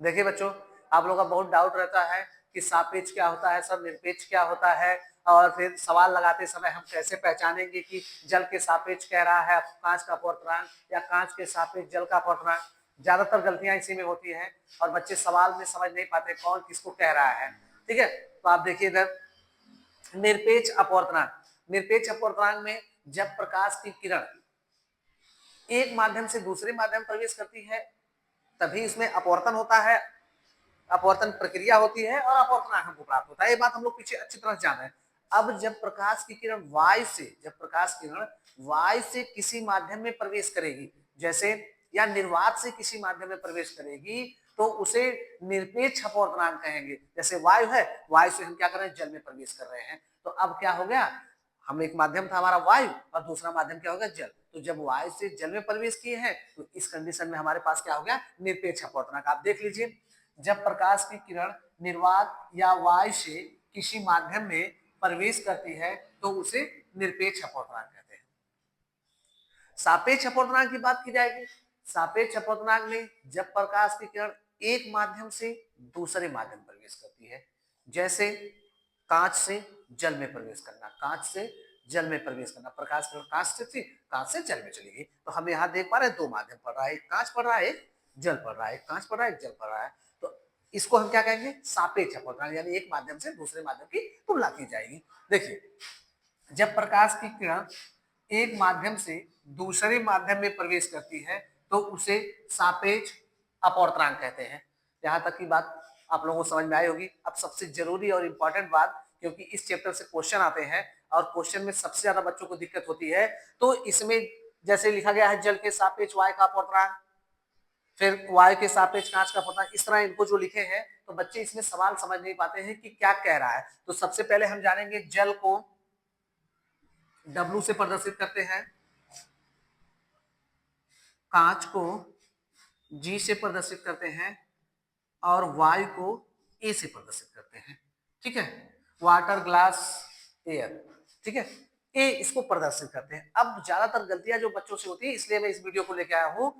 देखिए बच्चों, आप लोगों का बहुत डाउट रहता है कि सापेक्ष क्या होता है सर, निरपेक्ष क्या होता है, और फिर सवाल लगाते समय हम कैसे पहचानेंगे कि जल के सापेक्ष कह रहा है कांच का अपवर्तनांक या कांच के सापेक्ष जल का अपवर्तनांक। ज्यादातर गलतियां इसी में होती हैं और बच्चे सवाल में समझ नहीं पाते कौन किसको कह रहा है। ठीक है, तो आप देखिए इधर निरपेक्ष अपवर्तनांक। निरपेक्ष अपवर्तनांक में जब प्रकाश की किरण एक माध्यम से दूसरे माध्यम प्रवेश करती है तभी इसमें अपवर्तन होता है, अपवर्तन प्रक्रिया होती है और अपवर्तनांक हमको प्राप्त होता है। ये बात हम लोग पीछे अच्छी तरह जान रहे हैं। अब जब प्रकाश की किरण वायु से किसी माध्यम में प्रवेश करेगी, जैसे या निर्वात से किसी माध्यम में प्रवेश करेगी, तो उसे निरपेक्ष अपवर्तनांक कहेंगे। जैसे वायु है, वायु से हम क्या कर रहे हैं, जल में प्रवेश कर रहे हैं। तो अब क्या हो गया, हम एक माध्यम था हमारा वायु और दूसरा माध्यम क्या होगा, जल। तो जब वायु से जल में प्रवेश किए हैं तो इस कंडीशन में हमारे पास क्या हो गया, निरपेक्ष अपवर्तनांक। आप देख लीजिए, जब प्रकाश की किरण निर्वात या वायु से किसी माध्यम में प्रवेश करती है तो उसे निरपेक्ष अपवर्तनांक कहते हैं। सापेक्ष अपवर्तनांक की बात की जाएगी। सापेक्ष अपवर्तनांक में जब प्रकाश की किरण एक माध्यम से दूसरे माध्यम में प्रवेश करती है, जैसे कांच से जल में प्रवेश करना, कांच से जल में प्रवेश करना, प्रकाश किरण कांच से थी, कांच से जल में चली गई। तो हम यहाँ देख पा रहे हैं दो माध्यम पड़ रहा है, एक कांच पड़ रहा है, एक जल पड़ रहा है, कांच पड़ रहा है, जल पड़ रहा है। तो इसको हम क्या कहेंगे, सापेक्ष अपवर्तनांक, यानी एक माध्यम से दूसरे माध्यम की तुलना की जाएगी। देखिए, जब प्रकाश की किरण एक माध्यम से दूसरे माध्यम में प्रवेश करती है तो उसे सापेक्ष अपवर्तनांक कहते हैं। यहां तक की बात आप लोगों को समझ में आई होगी। अब सबसे जरूरी और इंपॉर्टेंट बात, क्योंकि इस चैप्टर से क्वेश्चन आते हैं और क्वेश्चन में सबसे ज्यादा बच्चों को दिक्कत होती है, तो इसमें जैसे लिखा गया है जल के सापेक्ष वायु का अपवर्तनांक, फिर वायु के सापेक्ष कांच का अपवर्तनांक, इस तरह इनको जो लिखे हैं तो बच्चे इसमें सवाल समझ नहीं पाते हैं कि क्या कह रहा है। तो सबसे पहले हम जानेंगे जल को W से प्रदर्शित करते हैं, कांच को G से प्रदर्शित करते हैं और वायु को A से प्रदर्शित करते हैं। ठीक है, वाटर, ग्लास, एयर। ठीक है, ए इसको प्रदर्शित करते हैं। अब ज्यादातर गलतियां जो बच्चों से होती है, इसलिए मैं इस वीडियो को लेकर आया हूं।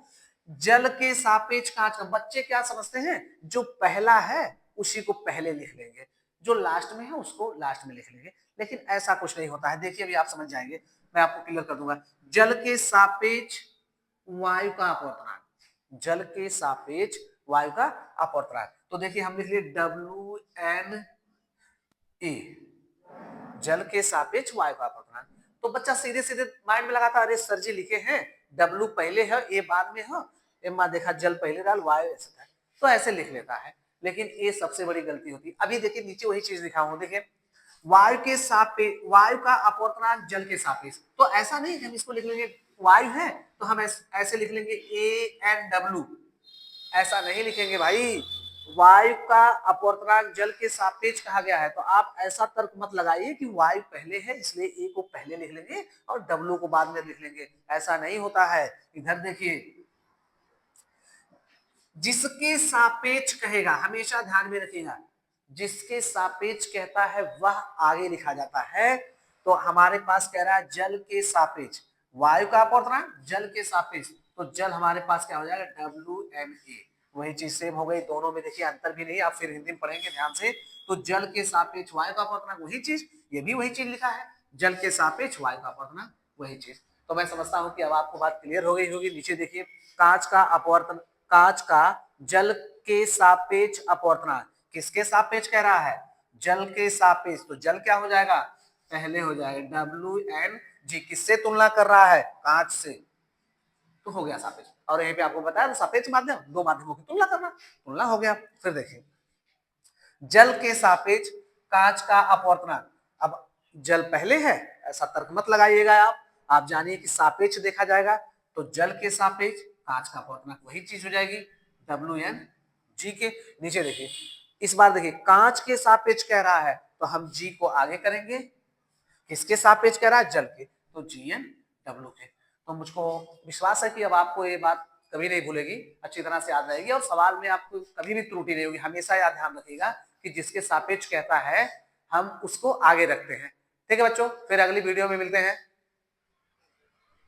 जल के सापेक्ष कांच का बच्चे क्या समझते हैं, जो पहला है उसी को पहले लिख लेंगे, जो लास्ट में है उसको लास्ट में लिख लेंगे, लेकिन ऐसा कुछ नहीं होता है। देखिए अभी आप समझ जाएंगे, मैं आपको क्लियर कर दूंगा। जल के सापेक्ष वायु का अपवर्तनांक, जल के सापेक्ष वायु का अपवर्तनांक, तो देखिए हम लिख लिए WnA, जल के सापेक्ष वायु का अपवर्तनांक। तो बच्चा सीधे सीधे माइंड में लगाता, अरे सर जी लिखे हैं W पहले है A बाद में है, एमा देखा जल पहले डाल वायु ऐसा था, तो ऐसे लिख लेता है, लेकिन ये सबसे बड़ी गलती होती है। अभी देखिए नीचे वही चीज लिखा हूं, देखिए वायु के सापेक्ष, वायु का अपवर्तनांक जल के सापेक्ष, तो ऐसा नहीं कि हम इसको लिख लेंगे वायु है तो हम ऐसे लिख लेंगे AnW, ऐसा नहीं लिखेंगे भाई। वायु का अपवर्तनांक जल के सापेक्ष कहा गया है, तो आप ऐसा तर्क मत लगाइए कि वायु पहले है इसलिए ए को पहले लिख लेंगे और डब्ल्यू को बाद में लिख लेंगे, ऐसा नहीं होता है। इधर देखिए, जिसके सापेक्ष कहेगा, हमेशा ध्यान में रखिएगा, जिसके सापेक्ष कहता है वह आगे लिखा जाता है। तो हमारे पास कह रहा है जल के सापेक्ष वायु का अपवर्तनांक जल के सापेक्ष, तो जल हमारे पास क्या हो जाएगा, WnA। वही चीज सेम हो गई दोनों में, देखिए अंतर भी नहीं, आप फिर हिंदी में पढ़ेंगे ध्यान से। तो जल के सापेक्ष वायु का अपवर्तनांक वही चीज, ये भी वही चीज लिखा है, जल के सापेक्ष वायु का अपवर्तनांक वही चीज। तो मैं समझता हूं कि अब आपको बात क्लियर हो गई होगी। नीचे देखिए, कांच का अपवर्तन, कांच का जल के सापेक्ष अपवर्तनांक, किसके सापेक्ष कह रहा है, जल के सापेक्ष, तो जल क्या हो जाएगा, पहले हो जाएगा WnG, किससे तुलना कर रहा है, कांच से, तो हो गया सापेक्ष। और यहीं पे आपको बताया सापेक्ष माध्यम, दो माध्यमों की तुलना करना, तुलना हो गया। फिर देखिए, जल के सापेक्ष कांच का अपवर्तनांक, अब जल पहले है ऐसा तर्क मत लगाइएगा आप जानिए कि सापेक्ष देखा जाएगा, तो जल के सापेक्ष कांच का अपवर्तनांक वही चीज हो जाएगी WnG के। नीचे देखिए, इस बार देखिए कांच के सापेक्ष कह रहा है तो हम G को आगे करेंगे, किसके सापेक्ष कह रहा है, जल के, तो GnW के। तो मुझको विश्वास है कि अब आपको ये बात कभी नहीं भूलेगी, अच्छी तरह से याद रहेगी और सवाल में आपको कभी भी त्रुटि नहीं होगी। हमेशा याद ध्यान रखिएगा कि जिसके सापेक्ष कहता है हम उसको आगे रखते हैं। ठीक है बच्चों, फिर अगली वीडियो में मिलते हैं।